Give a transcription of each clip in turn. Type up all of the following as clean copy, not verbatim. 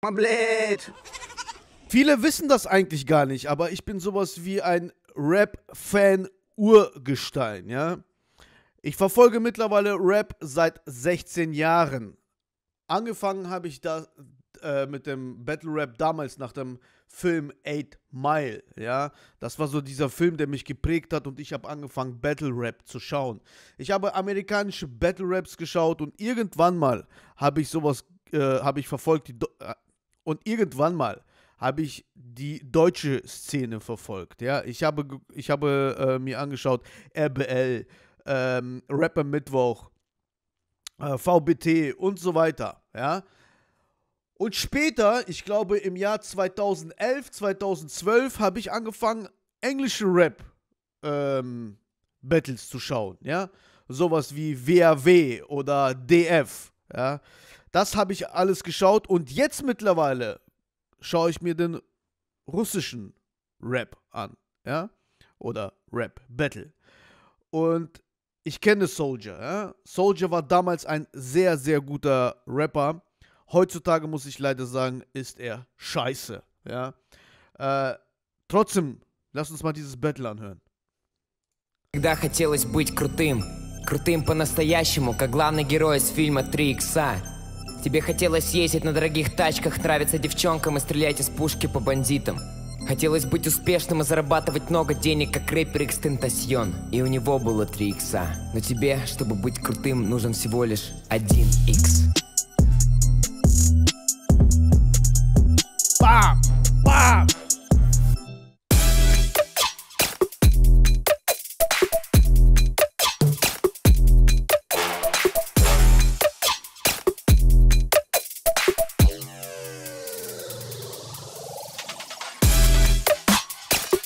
Blöd. Viele wissen das eigentlich gar nicht, aber ich bin sowas wie ein Rap-Fan-Urgestein, ja. Ich verfolge mittlerweile Rap seit 16 Jahren. Angefangen habe ich da mit dem Battle Rap damals nach dem Film 8 Mile, ja. Das war so dieser Film, der mich geprägt hat und ich habe angefangen, Battle Rap zu schauen. Ich habe amerikanische Battle Raps geschaut und irgendwann mal habe ich sowas, habe ich verfolgt, und irgendwann mal habe ich die deutsche Szene verfolgt, ja. Ich habe mir angeschaut, RBL, Rapper Mittwoch, VBT und so weiter, ja. Und später, ich glaube im Jahr 2011, 2012, habe ich angefangen, englische Rap-Battles zu schauen, ja. Sowas wie WAW oder DF, ja. Das habe ich alles geschaut und jetzt mittlerweile schaue ich mir den russischen Rap an, ja. Oder Rap-Battle. Und ich kenne SOLJA, ja. SOLJA war damals ein sehr, sehr guter Rapper. Heutzutage muss ich leider sagen, ist er scheiße, ja. Trotzdem, lass uns mal dieses Battle anhören. Когда хотелось быть крутым, крутым по-настоящему, как главный герой из фильма 3 икса. Тебе хотелось ездить на дорогих тачках, нравиться девчонкам и стрелять из пушки по бандитам. Хотелось быть успешным и зарабатывать много денег, как рэпер Экстентасьон. И у него было 3 икса. Но тебе, чтобы быть крутым, нужен всего лишь 1 икс. Bam! Bam!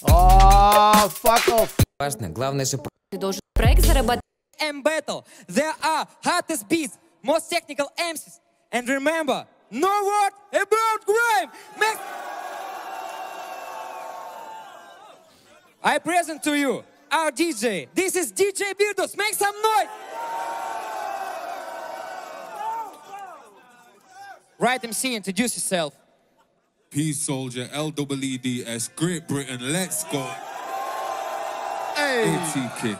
Oh, fuck off! Важно, главное же... Ты должен проект зарабатывать. M-Battle, there are hottest beats, most technical MCs. And remember, no word about grime. I present to you our DJ. This is DJ Birdos. Make some noise. Right MC, introduce yourself. Peace Soldier, LEEDS, Great Britain, let's go. Hey. ATK.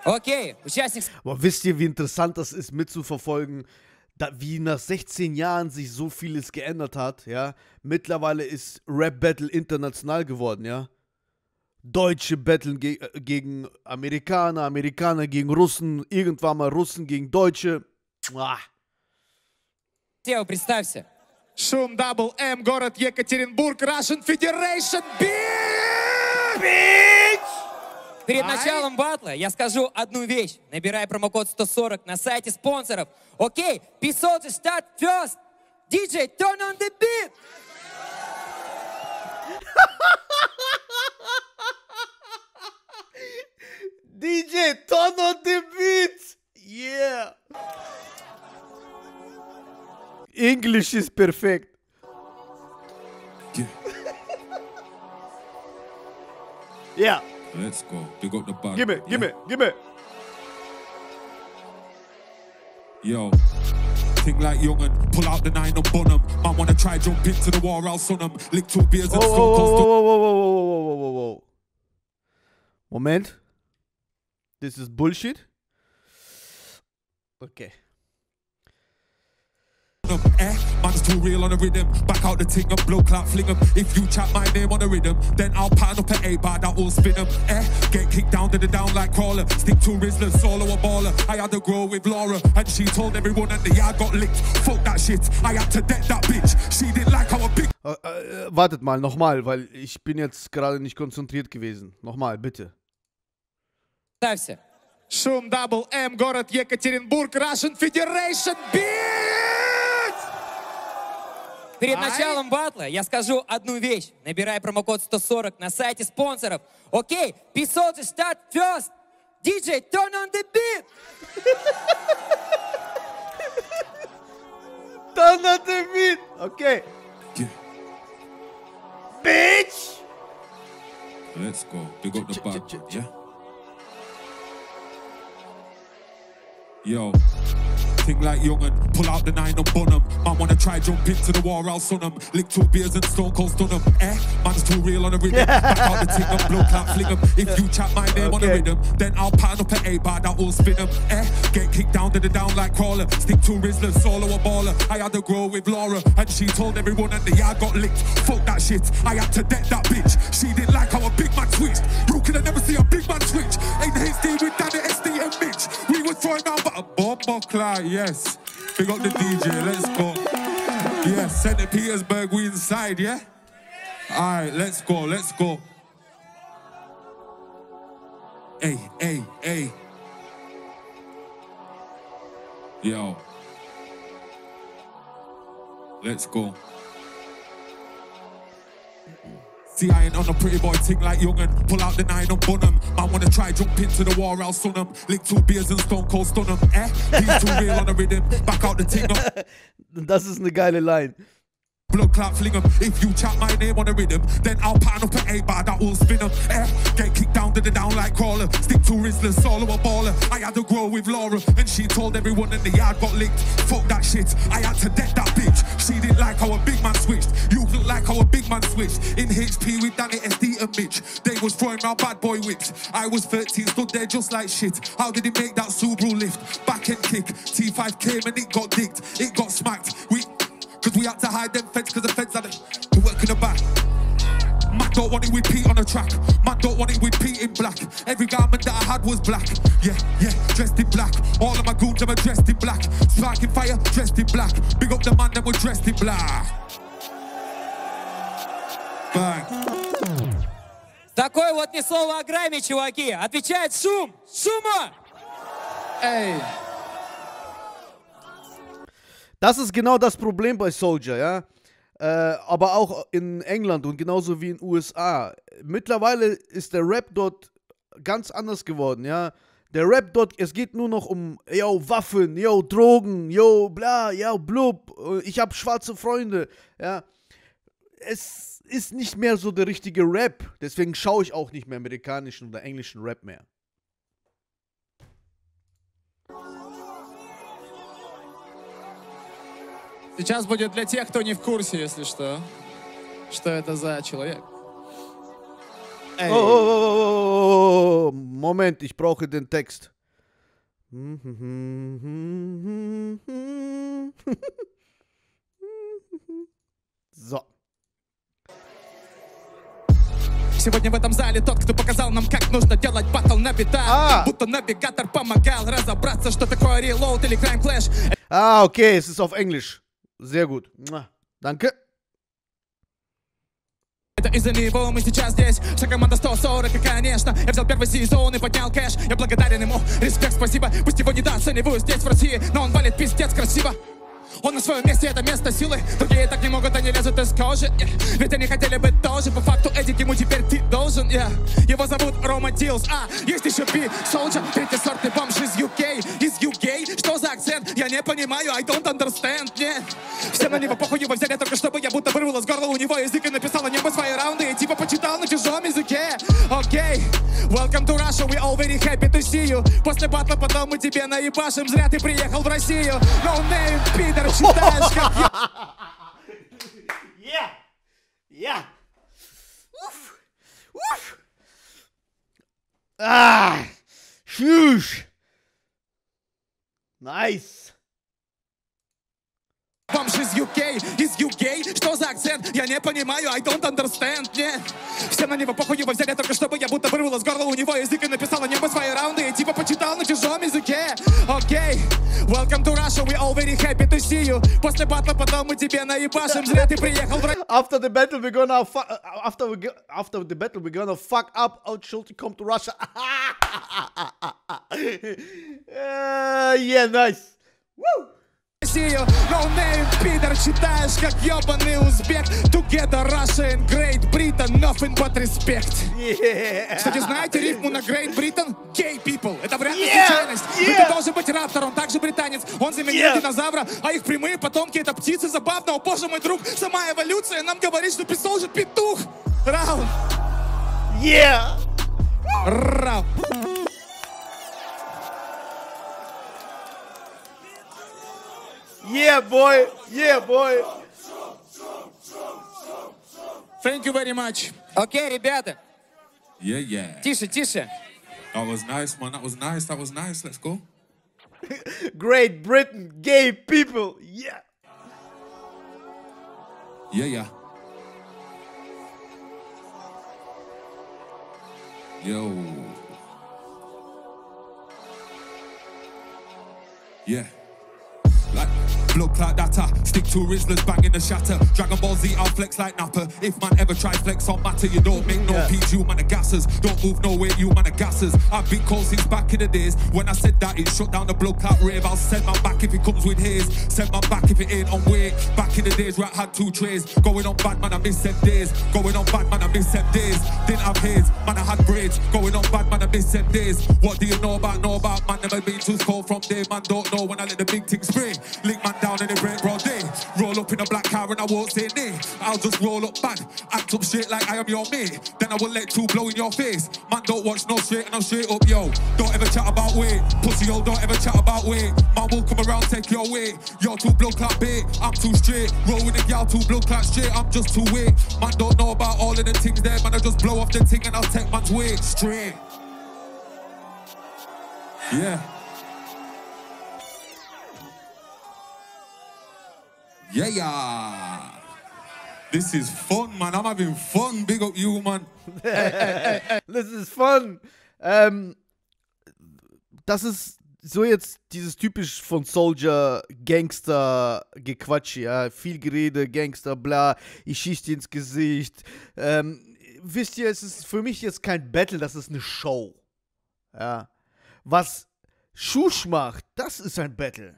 Okay, участник. Boah, wisst ihr, wie interessant das ist, mitzuverfolgen, wie nach 16 Jahren sich so vieles geändert hat, ja. Mittlerweile ist Rap-Battle international geworden, ja. Deutsche battlen gegen Amerikaner, Amerikaner gegen Russen, irgendwann mal Russen gegen Deutsche. Tero, представься. ШУММ, BPM, город Екатеринбург, Russian Federation, Bitch! Перед началом батла я скажу одну вещь. Набирай промокод 140 на сайте спонсоров. Окей, P-Soldier, start first. DJ, turn on the beat. DJ, turn on the beat. Yeah. English is perfect. Yeah. Let's go. Big up the band. Give me. Yo. Think like young and pull out the 9 and bun 'em. Man wanna try jump into the war, I'll son 'em. Lick 2 beers and Stone Cold. Moment. This is bullshit. Okay. Man's too real on the rhythm. Back out the ting and blow clap fling 'em. If you chat my name on the rhythm, then I'll pan up an A-bar that will spin 'em. Get kicked down to the down like crawler. Stick to Rizzler, solo a baller. I had to grow with Laura, and she told everyone that the yard got licked. Fuck that shit, I had to deck that bitch. She didn't like how a big... Wartet mal, nochmal, weil ich bin jetzt gerade nicht konzentriert gewesen. Nochmal, bitte. Представься. ШУММ, BPM, город Екатеринбург, Russian Federation, Перед началом батла я скажу одну вещь. Набирай промокод 140 на сайте спонсоров. Окей, P-Soldier, start first. DJ, turn on the beat. Turn on the beat. Okay. Yeah. Bitch. Let's go. Big up the band. Yeah. Yo. ting like young'un. Pull out the 9 and bun 'em. Man wanna try jump into the war, I'll sun 'em. Lick 2 beers and stone cold stun 'em. Man's too real on the rhythm. Back out the ting and blow clap fling 'em. If you chat my name on the rhythm, then I'll pan up at 8 bar that will spin 'em. Get kicked down to the down like crawler. Stick to Rizzler, solo a baller. I had to grow with Laura, and she told everyone at the yard got licked. Fuck that shit, I had to deck that bitch. She didn't like how a big man switched. You could have never see a big man switch. Ain't HD with Danny, SD and Mitch. We would throw him out, but a bomb cry, yes. Big up the DJ, let's go. Yeah, St. Petersburg, we inside, yeah? Alright, let's go, let's go. Hey, hey, hey. Yo. Let's go. See, I ain't on a pretty boy ting like young'un. Pull out the 9 and bun 'em. Man wanna try jump into the war, I'll sun 'em. Lick 2 beers and stone cold stun 'em. He's too real on the rhythm. Back out the ting up. Das ist eine geile Line. Blood clap fling 'em. If you chat my name on the rhythm, then I'll pan up at 8 bar that will spin 'em. Get kicked down to the down like crawler. Stick to Rizzler, solo a baller. I had to grow with Laura, and she told everyone in the yard got licked. Fuck that shit, I had to deck that bitch. She didn't like how a big man switched. You look like how a big man switched. In HP with Danny, SD and Mitch. They was throwing around bad boy whips. I was 13, stood there just like shit. How did he make that Subaru lift? Back end kick. T5 came and it got digged. It got smacked. Cause we had to hide them feds, cause the feds had to work in the back. Man don't want it with Pete on the track. Man don't want it with Pete in black. Every garment that I had was black. Yeah, dressed in black. All of my goons, them were dressed in black. Sparking fire, dressed in black. Big up the man, them were dressed in black. Bang. Такое вот ни слова о грайме, чуваки. Отвечает Шум. Шума! Ey. Das ist genau das Problem bei SOLJA, ja. Aber auch in England und genauso wie in den USA. Mittlerweile ist der Rap dort ganz anders geworden, ja. Der Rap dort, es geht nur noch um, yo, Waffen, yo, Drogen, yo, bla, yo, blub, ich hab schwarze Freunde, ja. Es ist nicht mehr so der richtige Rap. Deswegen schaue ich auch nicht mehr amerikanischen oder englischen Rap mehr. Сейчас будет для тех, кто не в курсе, если что это за человек. Ey. Oh, Moment, ich brauche den Text. So. Сегодня в этом зале тот, кто показал нам, как нужно делать батл на битах. Будто навигатор помогал разобраться, что такое reload или crime clash. Okay, es ist auf Englisch. Sehr gut. Danke. Это из-за него мы сейчас здесь. Вся команда 140, и, конечно, я взял первый сезон и поднял кэш. Я благодарен ему, респект, спасибо. Пусть его недооценивают здесь, в России, но он валит пиздец красиво. Он на своем месте, это место силы. Другие так не могут, они лезут из кожи. Ведь они хотели быть тоже. По факту, Эдик, ему теперь ты должен. Его зовут Рома Дилс. Есть еще Би, Солджа, третий сортный бомж из UK. Из UK? Что за акцент? Я не понимаю, I don't understand. Нет. Все на него похуй, его взяли только чтобы я будто вырвал из горла у него язык и написал о небо свои раунды. И типа почитал на чужом языке. Окей. Welcome to Russia, we all very happy to see you. После батла потом мы тебе наебашим. Зря ты приехал в Россию. No name, пидор. Считаешь, как я... Yeah. Tschüss. Nice. Бомж из UK? Что за акцент? Я не понимаю, I don't understand. Нет. Все на него похуй, его взяли только чтобы я будто вырвал из горла у него язык и написал о небо свои раунды. И типа почитал на чужом языке. Окей. Welcome to Russia, we all very happy to see you. После батла потом мы тебе наебашим. Зря ты приехал в Россию. After the battle we're gonna fuck up. Oh, Schulte, come to Russia. Yeah, nice. Woo. No name, пидор, читаешь как ёбаный узбек. Together Russia and Great Britain, nothing but respect. Кстати, знаете рифму на Great Britain? Gay people. Это вряд ли случайность. Это должен быть раптор, он также британец. Он заменил динозавра, а их прямые потомки это птицы. Забавно, о боже мой друг, сама эволюция нам говорит, что писал же петух. Раунд. Раунд. Yeah, boy. Yeah, boy. Thank you very much. Окей, ребята. Yeah, yeah. Тише, тише. That was nice, man. That was nice. That was nice. Let's go. Great Britain, gay people. Yeah. Yeah, yeah. Yo. Yeah. Like blood clot data, stick to Rizzlers banging the shatter. Dragon Ball Z, I'll flex like Napper. If man ever try flex on matter, you don't make no peace, you man are gassers. Don't move nowhere, you man are gassers. I've been cold since back in the days. When I said that, it shut down the blood clot rave. I'll send my back if it comes with haze. Send my back if it ain't on weight. Back in the days where I had 2 trays. Going on bad, man, I miss them days. Going on bad, man, I miss them days. Didn't have haze, man, I had braids. Going on bad, man, I miss them days. What do you know about, man? Never been too cold from day, man, don't know when I let the big thing spray. Link man down in the break broad day. Roll up in a black car and I won't say nay. I'll just roll up bad, act up straight like I am your mate. Then I will let 2 blow in your face. Man, don't watch no straight and I'm straight up, yo. Don't ever chat about weight. Pussy, yo, don't ever chat about weight. Man will come around, take your weight. You're too blood clot bait, I'm too straight. Roll with the gal, 2 blood clot straight, I'm just too weight. Man, don't know about all of the things there, man, I just blow off the thing and I'll take man's weight straight. Yeah. Yeah, yeah. This is fun, man. I'm having fun. Big up you, man. This is fun. Das ist so jetzt dieses typisch von SOLJA Gangster-Gequatsch, ja. Viel Gerede, Gangster, bla. Ich schieß dir ins Gesicht. Wisst ihr, es ist für mich jetzt kein Battle, das ist eine Show. Ja. Was Schusch macht, das ist ein Battle.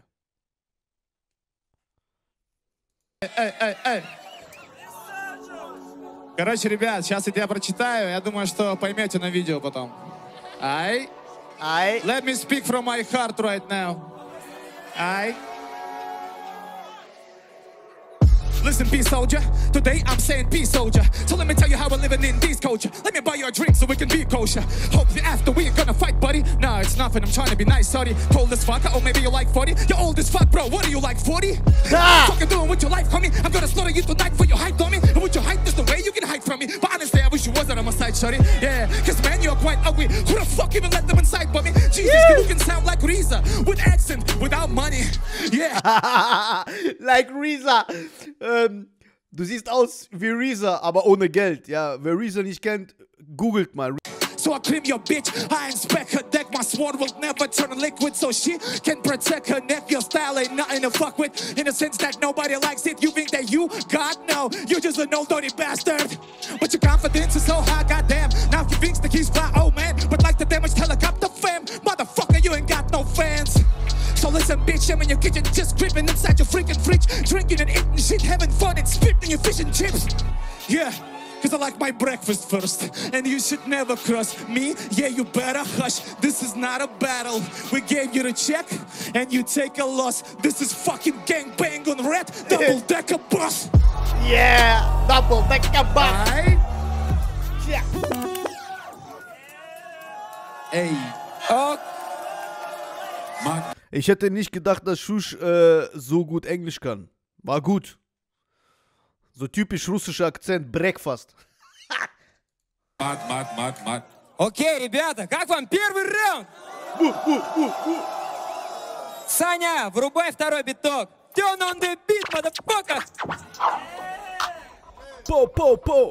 Короче, ребят, сейчас я прочитаю. Я думаю, что поймете на видео потом. Let me speak from my heart right now. Listen, peace soldier. Today I'm saying peace soldier. So let me tell you how we're living in this culture. Let me buy you a drink so we can be kosher. Hopefully after we ain't gonna fight, buddy. Nah, it's nothing. I'm trying to be nice, sorry. Cold as fuck, or maybe you're like 40. You're old as fuck, bro. What are you like 40? Fucking doing with your life, homie. I'm gonna slaughter you tonight for your height, homie. And with your height, there's no way you can hide from me. But honestly, I wish you wasn't on my side, shorty. Yeah, cause man, you're quite ugly. Who the fuck even let them inside, but me? Jesus, you can sound like Reza with accent, without money. Yeah. Like Reza. Du siehst aus wie Reza, aber ohne Geld. Ja, wer Reza nicht kennt, googelt mal. So I cream your bitch, I inspect her deck. My sword will never turn liquid, so she can protect her neck. Your style ain't nothing to fuck with, in the sense that nobody likes it. You think that you got no, you're just an old dirty bastard. But your confidence is so high, goddamn. Now he thinks that he's fly, oh man. But like the damaged helicopter fam, motherfucker, you ain't got no fans. So listen, bitch, I'm in your kitchen, just creeping inside your freaking fridge, drinking and eating shit, having fun and spitting your fish and chips. Yeah. Cause I like my breakfast first, and you should never cross me. Yeah, you better hush. This is not a battle. We gave you the check, and you take a loss. This is fucking gangbang on red, double-decker bus. Yeah, double-decker bus. Yeah. Ey. Oh. Man. Ich hätte nicht gedacht, dass Schusch so gut Englisch kann. War gut. So typisch russischer Akzent, Breakfast. Mad. Окей, ребята, как вам первый раунд? Саня, врубай второй биток. Turn on the beat, motherfucker. Po.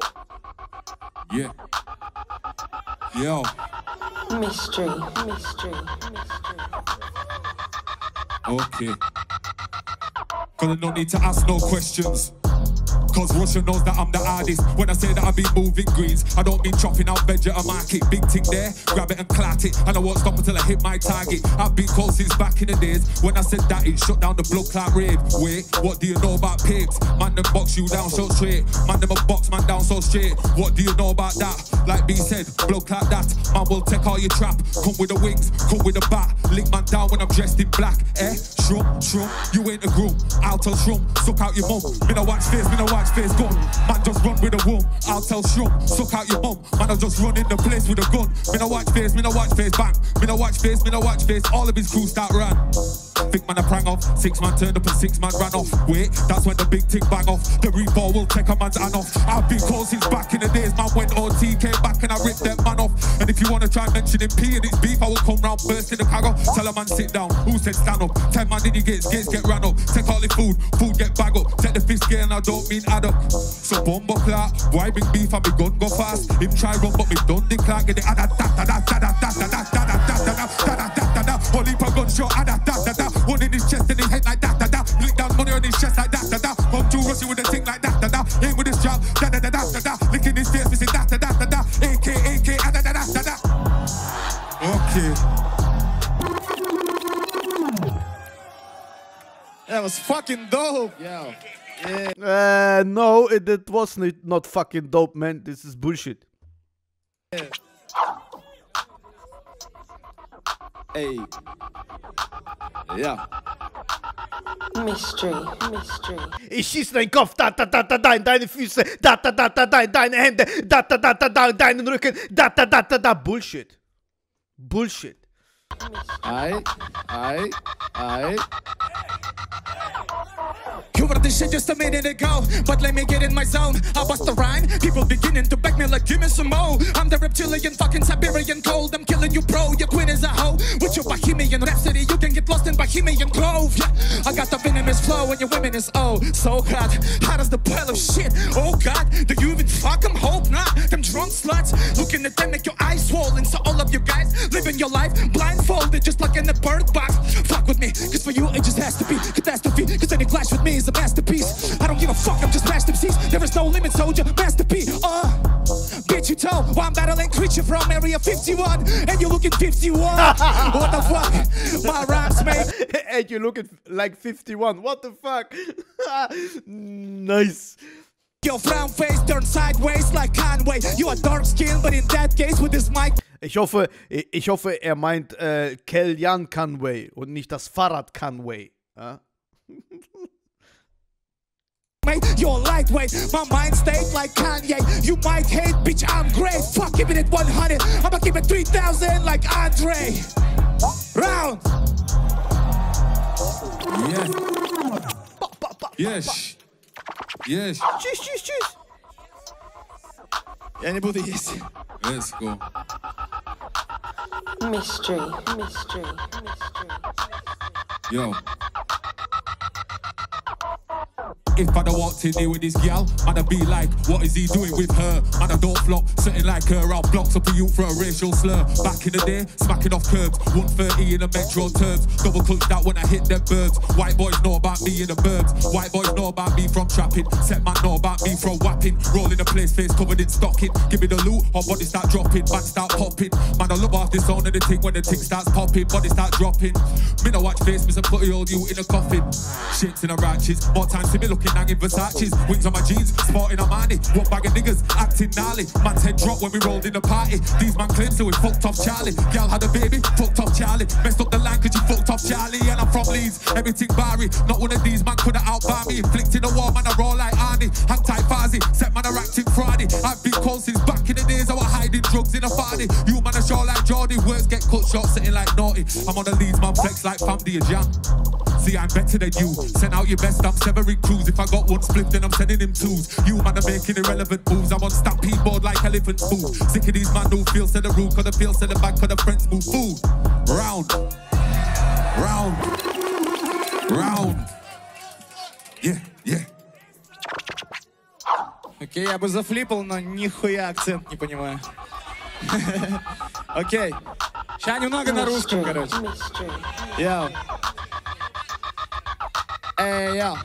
Yeah. Yo. Mystery. Okay. Cause I don't need to ask no questions. Cause Russia knows that I'm the hardest. When I say that I be moving greens, I don't mean chopping out veg at a market. Big thing there, grab it and clat it. And I won't stop until I hit my target. I've been cold since back in the days. When I said that, it shut down the blood clot rave. Wait, what do you know about pigs? Man, them box you down so straight. Man, them a box man down so straight. What do you know about that? Like B said, blood clot that. Man will take all your trap. Come with the wings, come with the bat. Link man down when I'm dressed in black. Shroom, you ain't a groom. I'll tell Shroom, suck out your mum. Me no watch face, gun. Man just run with a womb. I'll tell Shroom, suck out your mum. Man I just run in the place with a gun. Me no watch face, bang. Me no watch face, all of his crew start run. Think man a prang off. 6 man turned up and 6 man ran off. Wait, that's when the big tick bang off. The repo will take a man's hand off. I've been called since back in the days. Man went OT, came back and I ripped them man off. And if you wanna try mentioning P and it's beef, I will come round burst in the cargo. Tell a man sit down. Who said stand up? 10 man in the gates get ran up. Take all the food get bag up. Take the fist scale and I don't mean add up. So bumbo clock, why bring beef and me gun go fast? Him try run but me done the clock. Get the da da da da da da da da da da da da. Whole heap of gunshot da da da da. One in his chest and his head like that da da. Lick down money on his chest like that da da. Come to Russia with a thing like that da da. Aim with his job da da da da da da. Licking his face missing da da da da da. AK da da da da da. Okay. That was fucking dope, yo. Yeah. No, it was not fucking dope, man. This is bullshit. Yeah. Hey. Ja. Mystery. Ich schieß deinen Kopf, da da da da da in deine Füße, da da da da da in deine Hände, da da da da da in deinen Rücken, da da da da da. Bullshit. Aye. You were this shit just a minute ago, but let me get in my zone. I bust a rhyme, people beginning to back me like give me some more. I'm the reptilian, fucking Siberian cold. I'm killing you, bro. Your queen is a hoe. With your Bohemian Rhapsody, you can get lost in Bohemian Grove. Yeah, I got the venomous flow, and your women is so hot. Hot as the pile of shit. Oh God, do you even fuck 'em? Hope not. Them drunk sluts, looking at them make your eyes swollen. So all of you guys living your life blindfolded, just like in a bird box. Fuck with me, cause for you it just has to be catastrophe. Cause any clash with me is a masterpiece. I don't give a fuck, I'm just master piece. There is no limit, soldier, masterpiece. Bitch, you told why I'm battling creature from area 51, and you looking 51. What the fuck? My rhymes made. And you looking like 51. What the fuck? Nice. Your frown face turned sideways like Conway. You are dark skinned, but in that case with this mic. Ich hoffe, er meint Kellyanne Conway und nicht das Fahrrad Conway. Ja? You're lightweight, my mind state like Kanye. You might hate, bitch, I'm great. Fuck, keeping it 100. I'ma keep it 3,000 like Andre. Round. Yes. Tschüss. Я не буду есть. Let's go. Mystery. Yo. If I'd have walked in here with this gal, I'd be like, what is he doing with her? Man, I don't flop, sitting like her, I'll blocks up a youth for a racial slur. Back in the day, smacking off curbs, 130 in the metro terms. Double clutch that when I hit them birds. White boys know about me in the birds. White boys know about me from trapping. Set man know about me from whapping. Rolling the place, face covered in stocking. Give me the loot, or body start dropping. Man start popping. Man, I love off this sound of the thing when the thing starts popping. Body start dropping. Me no watch face, me some putty old you in a coffin. Shits in the ratchets. More time see me looking hanging Versace's. Wings on my jeans, sporting Armani. One bag of niggas, acting gnarly. Man's head drop when we rolled in the party. These man claims so we fucked off Charlie. Gal had a baby, fucked off Charlie. Messed up the line cause you fucked off Charlie. And I'm from Leeds, everything Barry. Not one of these man coulda outbar me. Inflicting a war, man I roll like Arnie. Hang tight Fazzy, set man a acting Friday. I've been cold since back in the days I was hiding drugs in a party. You man a show like Jordy, words get cut short, sitting like naughty. I'm on the leads, man flex like family a jam. See, I'm better than you. Send out your best, I'm severing crews. If I got one split, then I'm sending him twos. You man are making irrelevant moves. I'm on stampede board like elephant food. Sick of these man who feels to the root, cause the feels to the back, cause the friends move food. Round. Yeah. Окей, я бы зафлипал, но нихуя акцент не понимаю. Окей. Сейчас немного на русском, короче. Йоу. Йоу.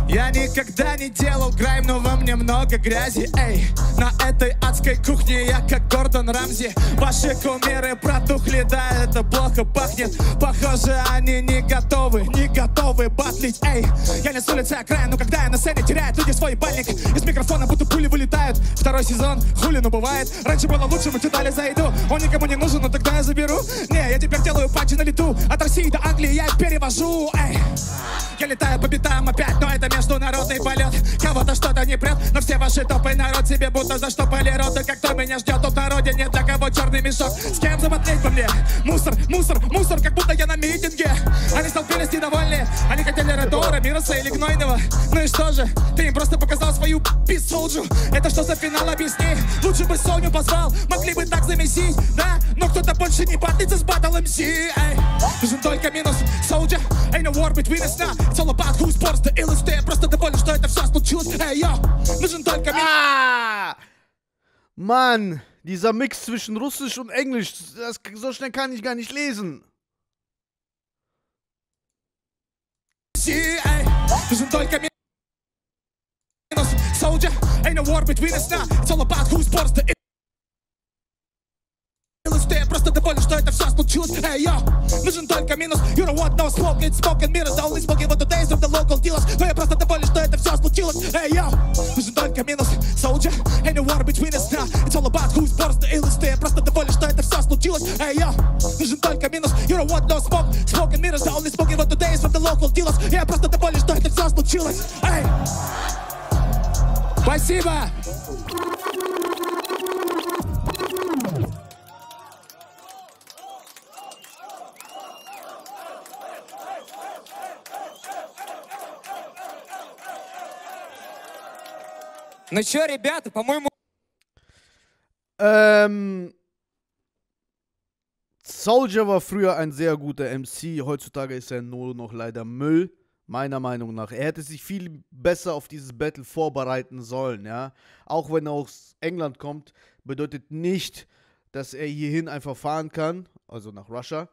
Я никогда не делал грайм, но во мне много грязи. Эй, на этой адской кухне я как Гордон Рамзи. Ваши кумиры протухли, да, это плохо пахнет. Похоже, они не готовы батлить. Эй, я не с улицы окраин, но когда я на сцене, теряют люди свой бальник. Из микрофона будто пули вылетают. Второй сезон, хули, ну бывает. Раньше было лучше, мы читали за еду. Он никому не нужен, но тогда я заберу. Не, я теперь делаю патчи на лету. От России до Англии я их перевожу. Эй, я летаю по битам опять, но это международный полет. Кого-то что-то не прет, но все ваши топы народ себе будто заштопали роты. Как кто меня ждет, тут на родине, для кого черный мешок. С кем забатлеть по мне? Мусор, как будто я на митинге. Yeah. Они столпились недовольные, они хотели Редора, Мироса или Гнойного. Ну и что же, ты им просто показал свою писолджу. Это что за финал, объясни. Лучше бы Соню позвал, могли бы так замесить, да? Но кто-то больше не батлится с батл MC, эй. Нужен только минус, SOLJA. Ain't no war between us now. It's all about who sports the illest. Я просто доволен, что это все случилось, эй, йо. Нужен только минус. Ah! Mann, dieser Mix zwischen Russisch und Englisch, so schnell kann ich gar nicht lesen. Нужен только минус, SOLJA. Ain't no war between us now. It's all about who sports the illest. Я просто доволен, что это все случилось, эй, йо. Нужен только минус. You don't want no smoke, it's smoke and mirrors. The only smoking what the days of the local dealers. Но я просто доволен, что это все случилось, эй, йо. Нужен только минус, SOLJA. Ain't no war between us now. It's all about who sports the illest. Я просто доволен, что это все случилось, эй, йо. Нужен только минус. You don't want no smoke, smoke and mirrors. The only smoking what the days from the local dealers. Я просто доволен, что это все случилось, эй. Спасибо. Ну чё, ребята, по-моему... SOLJA war früher ein sehr guter MC, heutzutage ist er nur noch leider Müll, meiner Meinung nach. Er hätte sich viel besser auf dieses Battle vorbereiten sollen, ja. Auch wenn er aus England kommt, bedeutet nicht, dass er hierhin einfach fahren kann, also nach Russia,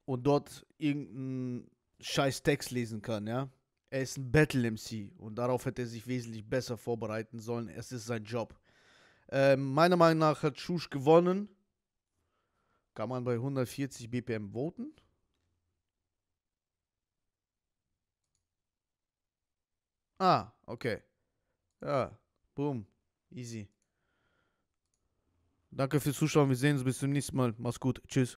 und dort irgendeinen scheiß Text lesen kann, ja. Er ist ein Battle-MC und darauf hätte er sich wesentlich besser vorbereiten sollen. Es ist sein Job. Meiner Meinung nach hat Schusch gewonnen. Kann man bei 140 BPM voten? Ah, okay. Ja, boom. Easy. Danke fürs Zuschauen. Wir sehen uns bis zum nächsten Mal. Mach's gut. Tschüss.